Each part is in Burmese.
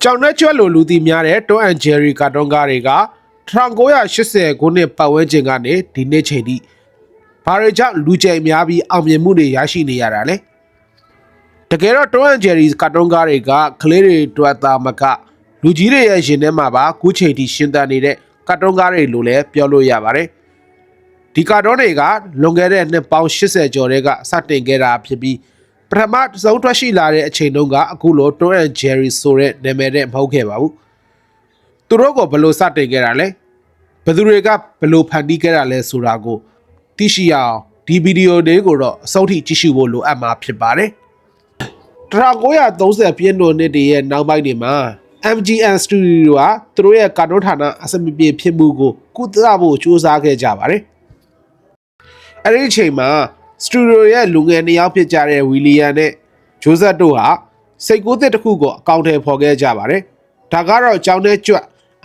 ကြောင်နဲ့ကျွတ်လိုလူတီများတဲ့တွန်းအန်ဂျယ်ရီကာတွန်းကားတွေက1980ခုနှစ်ပတ်ဝန်းကျင်ကနေဒီနေ့ချိန်ထိဘာတွေကြောင့်လူကြိမ်များပြီးအောင်မြင်မှုတွေရရှိနေရတာလဲတကယ်တော့တွန်းအန်ဂျယ်ရီကာတွန်းကားတွေကကလေးတွေတွေ့တာမကလူကြီးတွေရဲ့ရင်ထဲမှာပါခုချိန်ထိရှင်သန်နေတဲ့ကာတွန်းကားတွေလို့လည်းပြောလို့ရပါတယ်ဒီကာတွန်းတွေကလွန်ခဲ့တဲ့နှစ်ပေါင်း80ကျော်တဲ့ကစတင်ခဲ့တာဖြစ်ပြီးပထမဆုံးထွက်ရှိလာတဲ့အချိန်တုန်းကအခုလိုတွန်းအန်ဂျယ်ရီဆိုတဲ့နာမည်နဲ့မဟုတ်ခဲ့ပါဘူးသူတို့ကဘယ်လိုစတင်ခဲ့တာလဲဘယ်သူတွေကဘယ်လိုဖန်တီးခဲ့တာလဲဆိုတာကိုသိရှိရအောင်ဒီဗီဒီယိုလေးကိုတော့အဆုံးထိကြည့်ရှုဖို့လိုအပ်မှာဖြစ်ပါတယ်1930ပြည့်နှစ်တွေရဲ့နောက်ပိုင်းတွေမှာ MGM Studio ကသူတို့ရဲ့ကာတွန်းဌာနအစမပြေဖြစ်မှုကိုကုသဖို့စူးစမ်းခဲ့ကြပါတယ်အဲ့ဒီအချိန်မှာစတူဒီယိုရဲ့လူငယ်နှစ်ယောက်ဖြစ်ကြတဲ့ဝီလီယံနဲ့ဂျိုးဇက်တို့ဟာစိတ်ကူးသစ်တစ်ခုကိုအကောင့်ထဲဖော်ခဲ့ကြပါတယ်။ဒါကတော့ကြောင်နဲ့ကြွ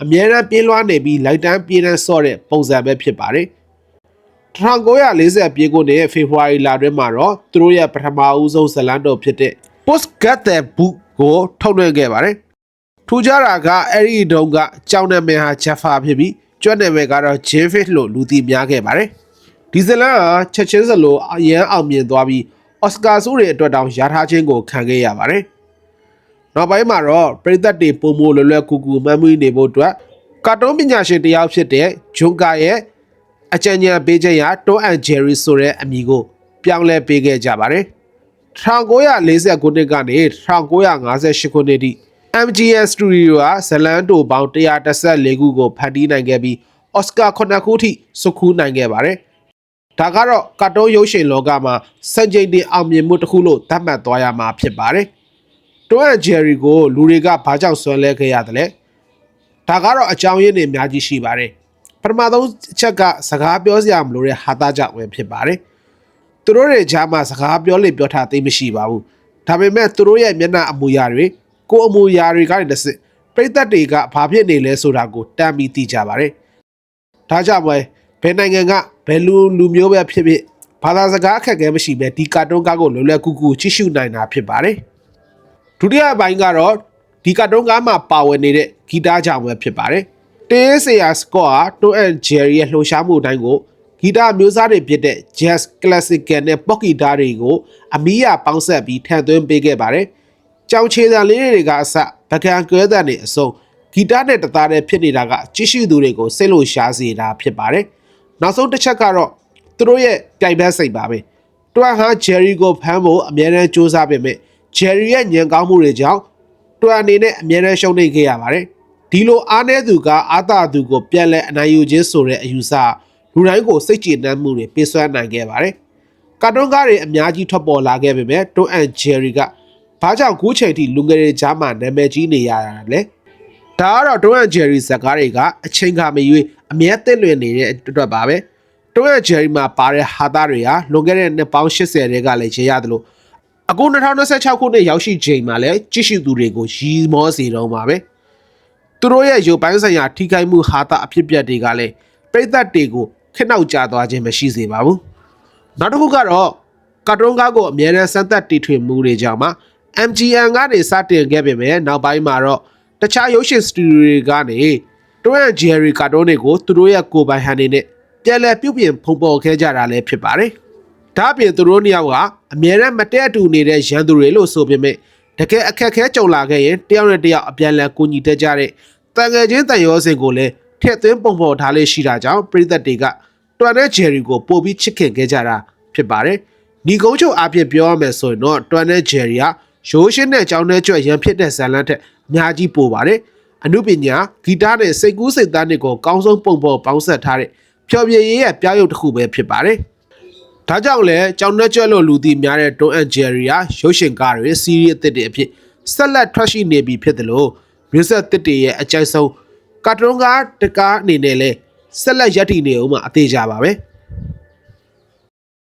အမြဲတမ်းပြင်းလွှားနေပြီးလိုက်တန်းပြင်းတန်းဆော့တဲ့ပုံစံပဲဖြစ်ပါတယ်။1940ပြည့်ခုနှစ်ဖေဖော်ဝါရီလတွင်မှာတော့သူတို့ရဲ့ပထမဦးဆုံးဇာတ်လမ်းတော်ဖြစ်တဲ့ Postcard the Book ကိုထုတ်လွှင့်ခဲ့ပါတယ်။ထူးခြားတာကအဲ့ဒီတုန်းကကြောင်နာမည်ဟာ Jaffa ဖြစ်ပြီးကြွနာမည်ကတော့ Jeffit လို့လူသိများခဲ့ပါတယ်။ဒီဇလန်ကချက်ချင်းစလိုအရန်အောင်မြင်သွားပြီးအော်စကာဆုတွေအတွက်တောင်ရထားခြင်းကိုခံခဲ့ရပါတယ်။နောက်ပိုင်းမှာတော့ပရိသတ်တွေပုံမလွယ်လွယ်ကူကူမှတ်မိနေဖို့အတွက်ကာတွန်းပညာရှင်တယောက်ဖြစ်တဲ့ဂျွန်ကာရဲ့အကြံဉာဏ်ပေးချက်ရတွန်းအန်ဂျယ်ရီဆိုတဲ့အမည်ကိုပြောင်းလဲပေးခဲ့ကြပါတယ်။1940ခုနှစ်ကနေ1958ခုနှစ်ထိ MGM Studio ကဇလန်တိုပေါင်း114ခုကိုဖန်တီးနိုင်ခဲ့ပြီးအော်စကာ9ခုထိစုခူးနိုင်ခဲ့ပါတယ်။ဒါကတော့ကာတွန်းရုပ်ရှင်လောကမှာစံချိန်တင်အောင်မြင်မှုတစ်ခုလို့သတ်မှတ်သွားရမှာဖြစ်ပါတယ်။တွန်းအန်ဂျယ်ရီကိုလူတွေကဘာကြောင့်ဆွဲလဲခဲ့ရတယ်လဲ။ဒါကတော့အကြောင်းရင်းတွေအများကြီးရှိပါတယ်။ပထမဆုံးအချက်ကစကားပြောစရာမလိုတဲ့ဟာသားကြောင့်ပဲဖြစ်ပါတယ်။သူတို့တွေကြားမှာစကားပြောလေပြောထားသိမရှိပါဘူး။ဒါပေမဲ့သူတို့ရဲ့မျက်နှာအမူအရာတွေကိုအမူအရာတွေကနေတစ်စစ်ပရိသတ်တွေကဘာဖြစ်နေလဲဆိုတာကိုတမ်းပြီးသိကြပါတယ်။ဒါကြောင့်ပဲဘယ်နိုင်ငံကဘယ်လူမျိုးပဲဖြစ်ဖြစ်ဘာသာစကားအခက်အခဲမရှိပဲဒီကာတွန်းကားကိုလွယ်လွယ်ကူကူကြည့်ရှုနိုင်တာဖြစ်ပါတယ်ဒုတိယပိုင်းကတော့ဒီကာတွန်းကားမှာပါဝင်နေတဲ့ဂီတကြောင့်ပဲဖြစ်ပါတယ်တေးစရာစကော့ဟာတွန်းအန်ဂျယ်ရီရဲ့လှုပ်ရှားမှုတိုင်းကိုဂီတမျိုးစားတွေဖြစ်တဲ့ Jazz Classical နဲ့ Pop ဂီတတွေကိုအမီးရပေါင်းဆက်ပြီးထည့်သွင်းပေးခဲ့ပါတယ်ကြောင်ချေတံလေးတွေကအစဗကန်ကွဲတံတွေအစုံဂီတနဲ့တသားတည်းဖြစ်နေတာကကြည့်ရှုသူတွေကိုစိတ်လှုပ်ရှားစေတာဖြစ်ပါတယ်နောက်ဆုံးတစ်ချက်ကတော့သူတို့ရဲ့ပြိုင်ဘက်စိတ်ပါပဲတွန်းဟာဂျယ်ရီကိုဖမ်းဖို့အမြဲတမ်းစူးစမ်းပေမဲ့ဂျယ်ရီရဲ့ညံကောင်းမှုတွေကြောင့်တွန်းအနေနဲ့အမြဲတမ်းရှုံးနေခဲ့ရပါတယ်ဒီလိုအားနည်းသူကအာသာသူကိုပြန်လဲအနိုင်ယူခြင်းဆိုတဲ့အယူဆလူတိုင်းကိုစိတ်ကျေနပ်မှုတွေပေးစွမ်းနိုင်ခဲ့ပါတယ်ကာတွန်းကားတွေအများကြီးထွက်ပေါ်လာခဲ့ပေမဲ့တွန်းအန်ဂျယ်ရီကဘာကြောင့်ခုချိန်ထိလူငယ်တွေကြားမှာနာမည်ကြီးနေရတာလဲဒါကတော့တွန်းအန်ဂျယ်ရီဇာတ်ကားတွေကအချိန်ခါမရွေးအမြဲတင့်လွင်နေတဲ့အတွက်ပါပဲတွန်းအန်ဂျယ်ရီမှာပါတဲ့ဟာသားတွေဟာလွန်ခဲ့တဲ့နှစ်ပေါင်း80တွေကလည်းရေရတယ်လို့အခု2026ခုနှစ်ရောက်ရှိချိန်မှာလည်းကြည့်ရှုသူတွေကိုရီမောစေတော့မှာပဲသူတို့ရဲ့ရုပ်ပိုင်းဆိုင်ရာထိခိုက်မှုဟာသားအဖြစ်ပြက်တွေကလည်းပရိသတ်တွေကိုခက်နောက်ကျသွားခြင်းမရှိစေပါဘူးနောက်တစ်ခုကတော့ကာတွန်းကားကိုအမြဲတမ်းစမ်းသပ်တီထွင်မှုတွေကြောင့်မှ MGM ကနေစတင်ခဲ့ပေမဲ့နောက်ပိုင်းမှာတော့တခြားရုပ်ရှင်စတူဒီယိုတွေကနေတွန်းအန်ဂျယ်ရီကာတွန်းတွေကိုသူတို့ရဲ့ကိုယ်ပိုင်ဟန်တွေနဲ့ပြန်လည်ပြုပြင်ဖုံပေါ်ခဲ့ကြတာလည်းဖြစ်ပါတယ်။ဒါ့အပြင်သူတို့နှစ်ယောက်ကအမြဲတမ်းမတည့်အတူနေတဲ့ရန်သူတွေလို့ဆိုပေမဲ့တကယ်အခက်အခဲကြုံလာခဲ့ရင်တယောက်နဲ့တယောက်အပြန်လည်ကူညီတတ်ကြတဲ့တန်ငယ်ချင်းတန်ရောစင်ကိုလည်းထည့်သွင်းပုံပေါ်ထားလေးရှိတာကြောင့်ပရိသတ်တွေကတွန်နဲ့ဂျယ်ရီကိုပို့ပြီးချစ်ခင်ခဲ့ကြတာဖြစ်ပါတယ်။ညီကုန်းချုပ်အဖြစ်ပြောရမယ်ဆိုရင်တော့တွန်နဲ့ဂျယ်ရီကရိုးရှင်းတဲ့ကြောင်းနဲ့ကြွရန်ဖြစ်တဲ့ဇာတ်လမ်းထက်အများကြီးပိုပါတယ်။အမှုပညာဂီတနဲ့စိတ်ကူးစိတ်သားတွေကိုကောင်းဆုံးပုံပေါ်ပေါင်းဆက်ထားတဲ့ဖျော်ဖြေရေးရဲ့ပြရုပ်တစ်ခုပဲဖြစ်ပါတယ်။ဒါကြောင့်လည်းကြောင်နှက်ကျွဲလို့လူသိများတဲ့တွန်းအန်ဂျယ်ရီဟာရုပ်ရှင်ကားတွေစီးရီးအသစ်တွေအဖြစ်ဆက်လက်ထွက်ရှိနေပြီဖြစ်တယ်လို့မျိုးဆက်သစ်တွေရဲ့အကြိုက်ဆုံးကာတွန်းကားတကားအနေနဲ့လည်းဆက်လက်ရပ်တည်နေအောင်မှအသေးကြပါပဲ။